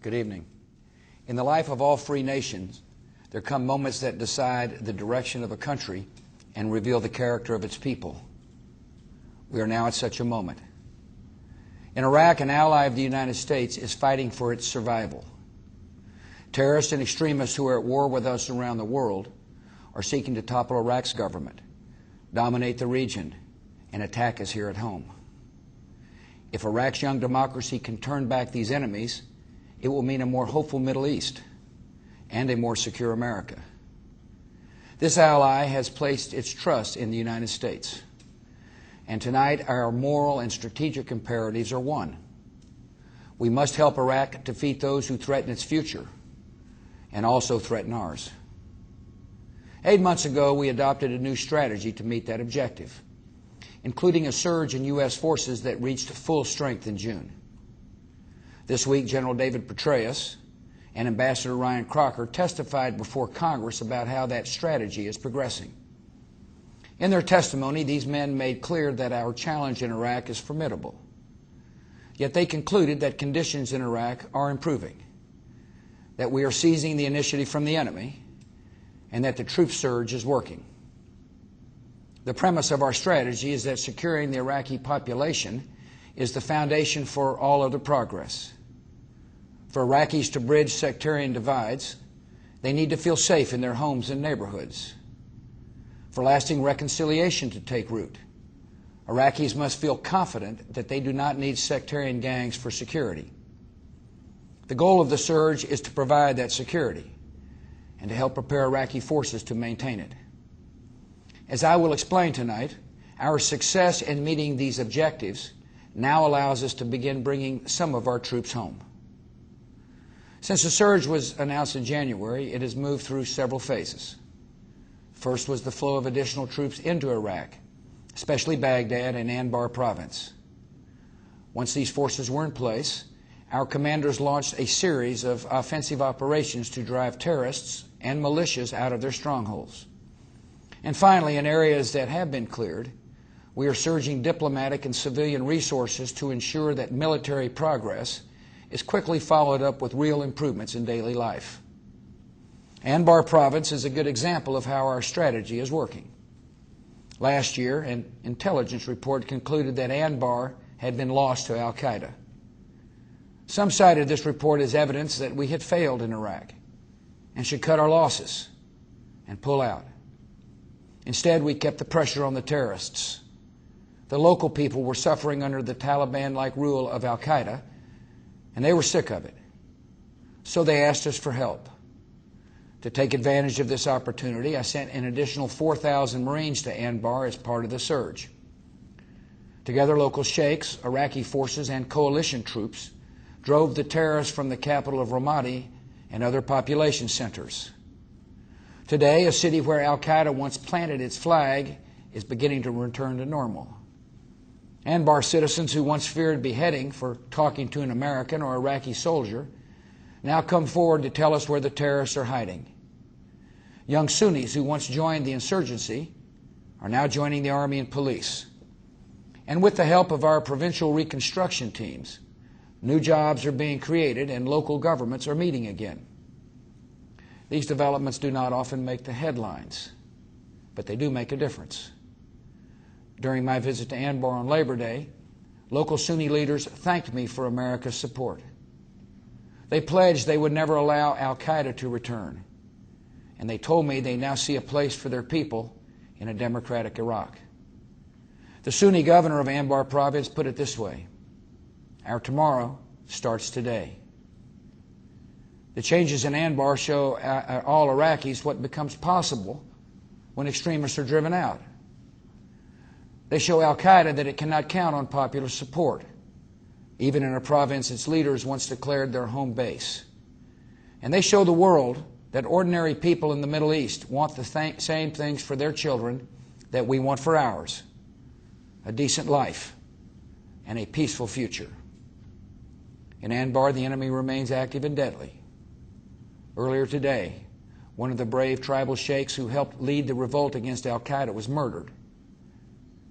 Good evening. In the life of all free nations, there come moments that decide the direction of a country and reveal the character of its people. We are now at such a moment. In Iraq, an ally of the United States is fighting for its survival. Terrorists and extremists who are at war with us around the world are seeking to topple Iraq's government, dominate the region, and attack us here at home. If Iraq's young democracy can turn back these enemies, it will mean a more hopeful Middle East and a more secure America. This ally has placed its trust in the United States. And tonight, our moral and strategic imperatives are one. We must help Iraq defeat those who threaten its future and also threaten ours. 8 months ago, we adopted a new strategy to meet that objective, including a surge in U.S. forces that reached full strength in June. This week, General David Petraeus and Ambassador Ryan Crocker testified before Congress about how that strategy is progressing. In their testimony, these men made clear that our challenge in Iraq is formidable. Yet they concluded that conditions in Iraq are improving, that we are seizing the initiative from the enemy, and that the troop surge is working. The premise of our strategy is that securing the Iraqi population is the foundation for all other progress. For Iraqis to bridge sectarian divides, they need to feel safe in their homes and neighborhoods. For lasting reconciliation to take root, Iraqis must feel confident that they do not need sectarian gangs for security. The goal of the surge is to provide that security and to help prepare Iraqi forces to maintain it. As I will explain tonight, our success in meeting these objectives now allows us to begin bringing some of our troops home. Since the surge was announced in January, it has moved through several phases. First was the flow of additional troops into Iraq, especially Baghdad and Anbar province. Once these forces were in place, our commanders launched a series of offensive operations to drive terrorists and militias out of their strongholds. And finally, in areas that have been cleared, we are surging diplomatic and civilian resources to ensure that military progress is quickly followed up with real improvements in daily life. Anbar province is a good example of how our strategy is working. Last year, an intelligence report concluded that Anbar had been lost to al-Qaeda. Some cited this report as evidence that we had failed in Iraq and should cut our losses and pull out. Instead, we kept the pressure on the terrorists. The local people were suffering under the Taliban-like rule of al-Qaeda, and they were sick of it. So they asked us for help. To take advantage of this opportunity, I sent an additional 4,000 Marines to Anbar as part of the surge. Together, local sheikhs, Iraqi forces, and coalition troops drove the terrorists from the capital of Ramadi and other population centers. Today, a city where al-Qaeda once planted its flag is beginning to return to normal. Anbar citizens who once feared beheading for talking to an American or Iraqi soldier now come forward to tell us where the terrorists are hiding. Young Sunnis who once joined the insurgency are now joining the army and police. And with the help of our provincial reconstruction teams, new jobs are being created and local governments are meeting again. These developments do not often make the headlines, but they do make a difference. During my visit to Anbar on Labor Day, local Sunni leaders thanked me for America's support. They pledged they would never allow al-Qaeda to return, and they told me they now see a place for their people in a democratic Iraq. The Sunni governor of Anbar province put it this way: our tomorrow starts today. The changes in Anbar show all Iraqis what becomes possible when extremists are driven out. They show al-Qaeda that it cannot count on popular support, even in a province its leaders once declared their home base. And they show the world that ordinary people in the Middle East want the same things for their children that we want for ours: a decent life and a peaceful future. In Anbar, the enemy remains active and deadly. Earlier today, one of the brave tribal sheikhs who helped lead the revolt against al-Qaeda was murdered.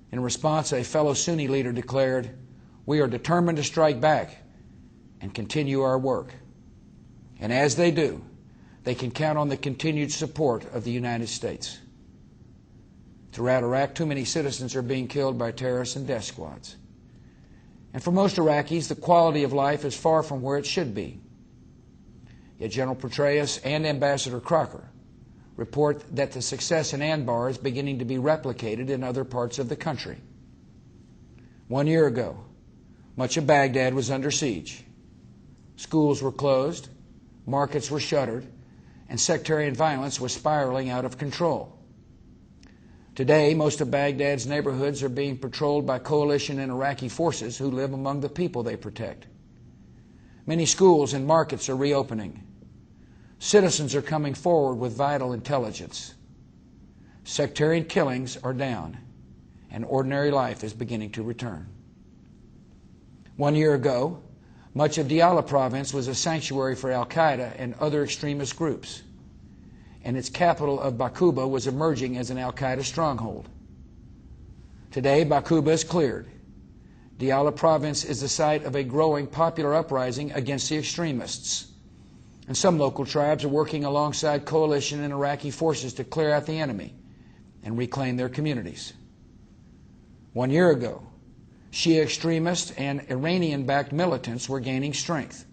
In response, a fellow Sunni leader declared, "We are determined to strike back and continue our work." And as they do, they can count on the continued support of the United States. Throughout Iraq, too many citizens are being killed by terrorists and death squads. And for most Iraqis, the quality of life is far from where it should be. Yet General Petraeus and Ambassador Crocker report that the success in Anbar is beginning to be replicated in other parts of the country. 1 year ago, much of Baghdad was under siege. Schools were closed, markets were shuttered, and sectarian violence was spiraling out of control. Today, most of Baghdad's neighborhoods are being patrolled by coalition and Iraqi forces who live among the people they protect. Many schools and markets are reopening. Citizens are coming forward with vital intelligence. Sectarian killings are down, and ordinary life is beginning to return. 1 year ago, much of Diyala province was a sanctuary for Al-Qaeda and other extremist groups, and its capital of Baquba was emerging as an Al-Qaeda stronghold. Today, Baquba is cleared. Diyala province is the site of a growing popular uprising against the extremists, and some local tribes are working alongside coalition and Iraqi forces to clear out the enemy and reclaim their communities. 1 year ago, Shia extremists and Iranian-backed militants were gaining strength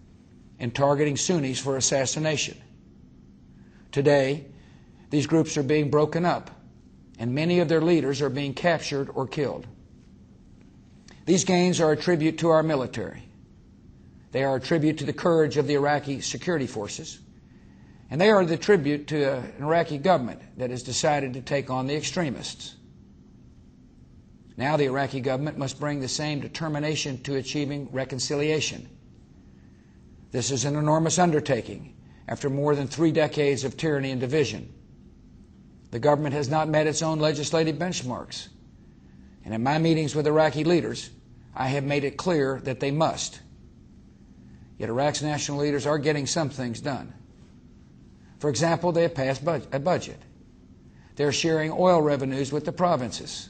and targeting Sunnis for assassination. Today, these groups are being broken up, and many of their leaders are being captured or killed. These gains are a tribute to our military. They are a tribute to the courage of the Iraqi security forces, and they are the tribute to an Iraqi government that has decided to take on the extremists. Now the Iraqi government must bring the same determination to achieving reconciliation. This is an enormous undertaking after more than 3 decades of tyranny and division. The government has not met its own legislative benchmarks. And in my meetings with Iraqi leaders, I have made it clear that they must. Yet Iraq's national leaders are getting some things done. For example, they have passed a budget. They are sharing oil revenues with the provinces.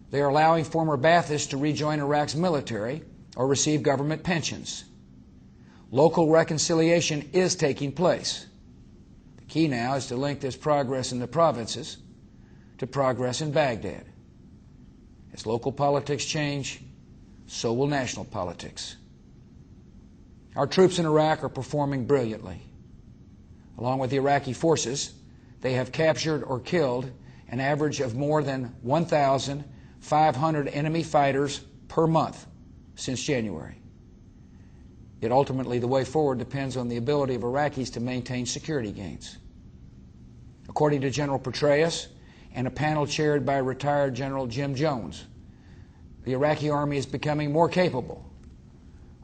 They are allowing former Baathists to rejoin Iraq's military or receive government pensions. Local reconciliation is taking place. The key now is to link this progress in the provinces to progress in Baghdad. As local politics change, so will national politics. Our troops in Iraq are performing brilliantly. Along with the Iraqi forces, they have captured or killed an average of more than 1,500 enemy fighters per month since January. Yet ultimately, the way forward depends on the ability of Iraqis to maintain security gains. According to General Petraeus and a panel chaired by retired General Jim Jones, the Iraqi army is becoming more capable,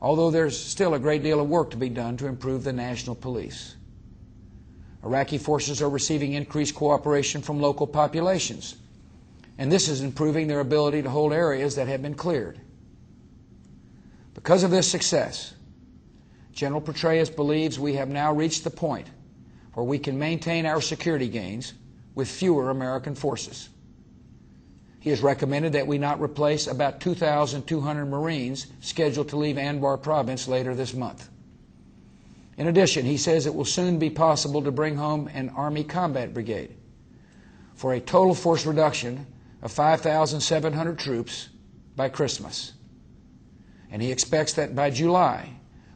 although there's still a great deal of work to be done to improve the national police. Iraqi forces are receiving increased cooperation from local populations, and this is improving their ability to hold areas that have been cleared. Because of this success, General Petraeus believes we have now reached the point where we can maintain our security gains with fewer American forces. He has recommended that we not replace about 2,200 Marines scheduled to leave Anbar province later this month. In addition, he says it will soon be possible to bring home an Army Combat Brigade for a total force reduction of 5,700 troops by Christmas. And he expects that by July,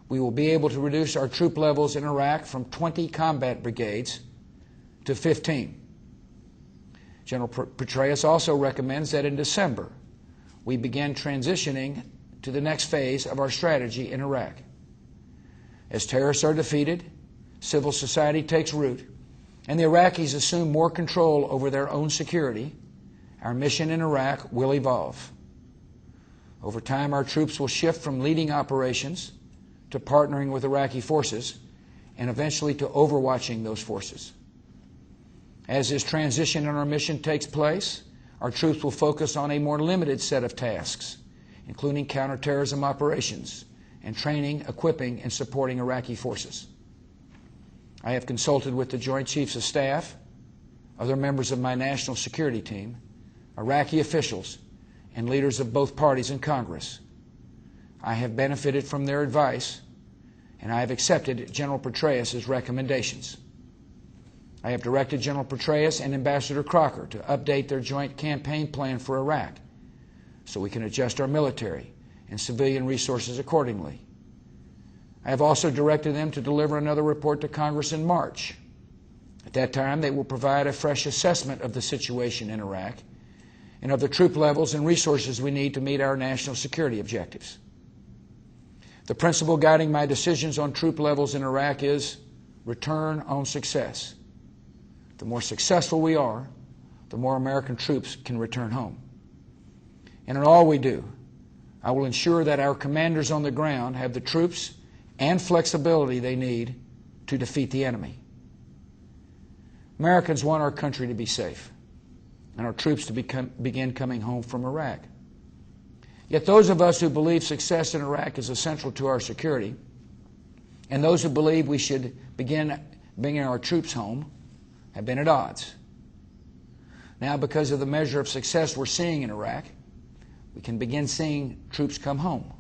we will be able to reduce our troop levels in Iraq from 20 combat brigades to 15. General Petraeus also recommends that in December, we begin transitioning to the next phase of our strategy in Iraq. As terrorists are defeated, civil society takes root, and the Iraqis assume more control over their own security, our mission in Iraq will evolve. Over time, our troops will shift from leading operations to partnering with Iraqi forces, and eventually to overwatching those forces. As this transition in our mission takes place, our troops will focus on a more limited set of tasks, including counterterrorism operations and training, equipping, and supporting Iraqi forces. I have consulted with the Joint Chiefs of Staff, other members of my national security team, Iraqi officials, and leaders of both parties in Congress. I have benefited from their advice, and I have accepted General Petraeus' recommendations. I have directed General Petraeus and Ambassador Crocker to update their joint campaign plan for Iraq so we can adjust our military and civilian resources accordingly. I have also directed them to deliver another report to Congress in March. At that time, they will provide a fresh assessment of the situation in Iraq and of the troop levels and resources we need to meet our national security objectives. The principle guiding my decisions on troop levels in Iraq is return on success. The more successful we are, the more American troops can return home. And in all we do, I will ensure that our commanders on the ground have the troops and flexibility they need to defeat the enemy. Americans want our country to be safe and our troops to begin coming home from Iraq. Yet those of us who believe success in Iraq is essential to our security, and those who believe we should begin bringing our troops home, have been at odds. Now, because of the measure of success we're seeing in Iraq, we can begin seeing troops come home.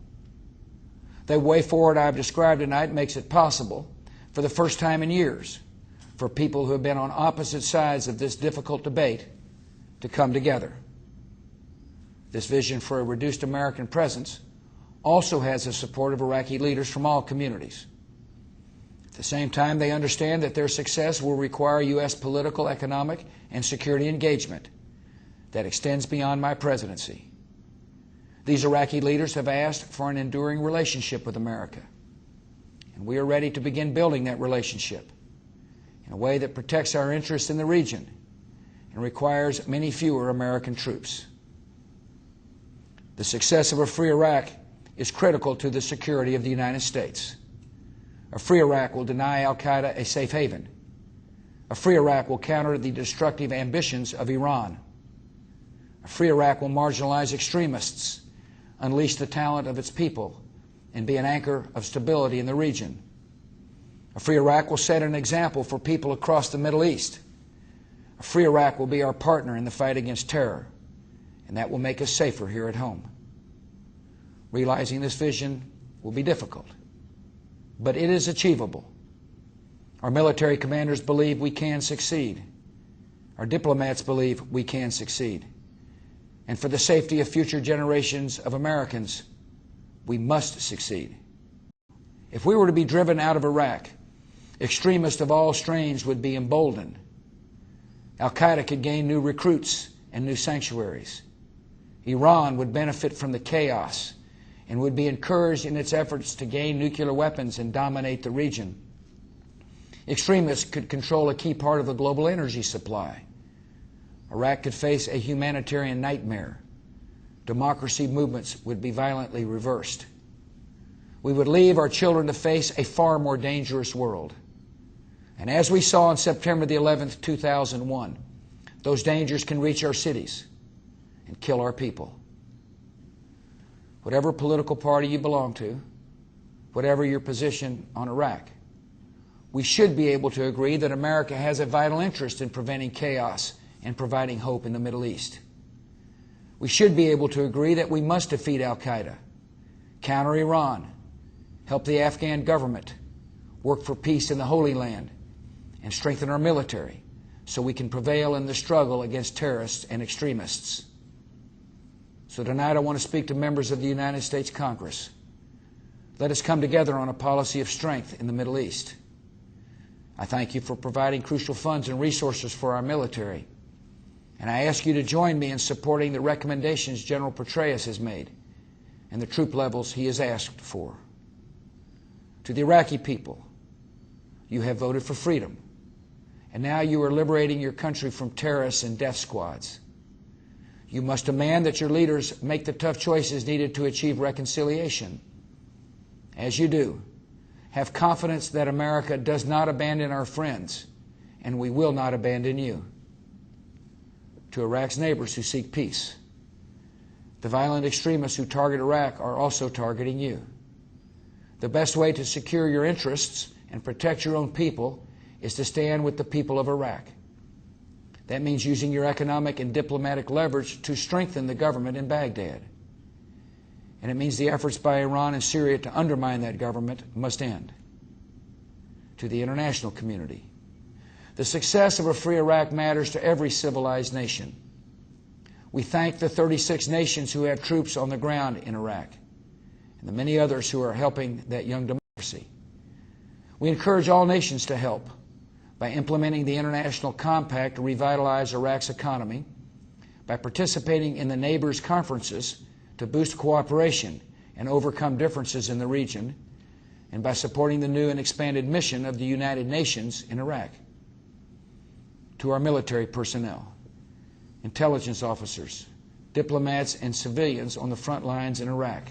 The way forward I've described tonight makes it possible, for the first time in years, for people who have been on opposite sides of this difficult debate to come together. This vision for a reduced American presence also has the support of Iraqi leaders from all communities. At the same time, they understand that their success will require U.S. political, economic, and security engagement that extends beyond my presidency. These Iraqi leaders have asked for an enduring relationship with America, and we are ready to begin building that relationship in a way that protects our interests in the region and requires many fewer American troops. The success of a free Iraq is critical to the security of the United States. A free Iraq will deny al-Qaeda a safe haven. A free Iraq will counter the destructive ambitions of Iran. A free Iraq will marginalize extremists, unleash the talent of its people, and be an anchor of stability in the region. A free Iraq will set an example for people across the Middle East. A free Iraq will be our partner in the fight against terror, and that will make us safer here at home. Realizing this vision will be difficult, but it is achievable. Our military commanders believe we can succeed. Our diplomats believe we can succeed. And for the safety of future generations of Americans, we must succeed. If we were to be driven out of Iraq, extremists of all strains would be emboldened. Al-Qaeda could gain new recruits and new sanctuaries. Iran would benefit from the chaos and would be encouraged in its efforts to gain nuclear weapons and dominate the region. Extremists could control a key part of the global energy supply. Iraq could face a humanitarian nightmare. Democracy movements would be violently reversed. We would leave our children to face a far more dangerous world. And as we saw on September the 11th, 2001, those dangers can reach our cities and kill our people. Whatever political party you belong to, whatever your position on Iraq, we should be able to agree that America has a vital interest in preventing chaos and providing hope in the Middle East. We should be able to agree that we must defeat al-Qaeda, counter Iran, help the Afghan government, work for peace in the Holy Land, and strengthen our military so we can prevail in the struggle against terrorists and extremists. So tonight I want to speak to members of the United States Congress. Let us come together on a policy of strength in the Middle East. I thank you for providing crucial funds and resources for our military. And I ask you to join me in supporting the recommendations General Petraeus has made and the troop levels he has asked for. To the Iraqi people, you have voted for freedom, and now you are liberating your country from terrorists and death squads. You must demand that your leaders make the tough choices needed to achieve reconciliation. As you do, have confidence that America does not abandon our friends, and we will not abandon you. To Iraq's neighbors who seek peace, the violent extremists who target Iraq are also targeting you. The best way to secure your interests and protect your own people is to stand with the people of Iraq. That means using your economic and diplomatic leverage to strengthen the government in Baghdad. And it means the efforts by Iran and Syria to undermine that government must end. to the international community. The success of a free Iraq matters to every civilized nation. We thank the 36 nations who have troops on the ground in Iraq and the many others who are helping that young democracy. We encourage all nations to help by implementing the international compact to revitalize Iraq's economy, by participating in the neighbors' conferences to boost cooperation and overcome differences in the region, and by supporting the new and expanded mission of the United Nations in Iraq. To our military personnel, intelligence officers, diplomats, and civilians on the front lines in Iraq,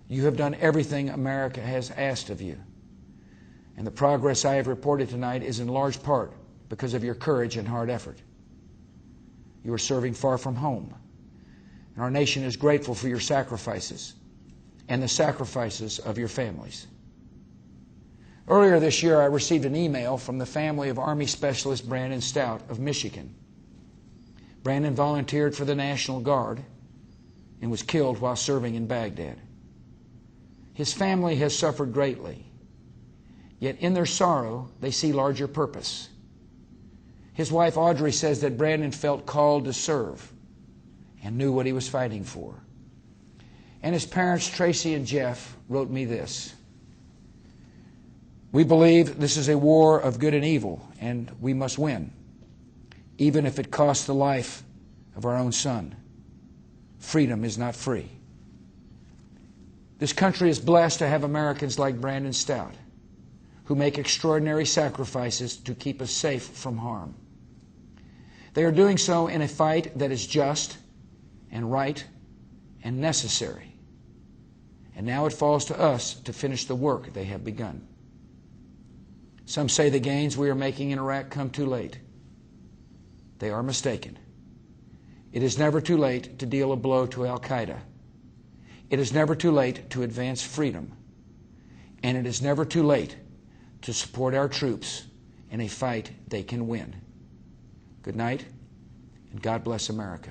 you have done everything America has asked of you. And the progress I have reported tonight is in large part because of your courage and hard effort. You are serving far from home, and our nation is grateful for your sacrifices and the sacrifices of your families. Earlier this year, I received an email from the family of Army Specialist Brandon Stout of Michigan. Brandon volunteered for the National Guard and was killed while serving in Baghdad. His family has suffered greatly, yet in their sorrow, they see larger purpose. His wife Audrey says that Brandon felt called to serve and knew what he was fighting for. And his parents, Tracy and Jeff, wrote me this: "We believe this is a war of good and evil, and we must win, even if it costs the life of our own son. Freedom is not free." This country is blessed to have Americans like Brandon Stout, who make extraordinary sacrifices to keep us safe from harm. They are doing so in a fight that is just and right and necessary. And now it falls to us to finish the work they have begun. Some say the gains we are making in Iraq come too late. They are mistaken. It is never too late to deal a blow to Al-Qaeda. It is never too late to advance freedom. And it is never too late to support our troops in a fight they can win. Good night, and God bless America.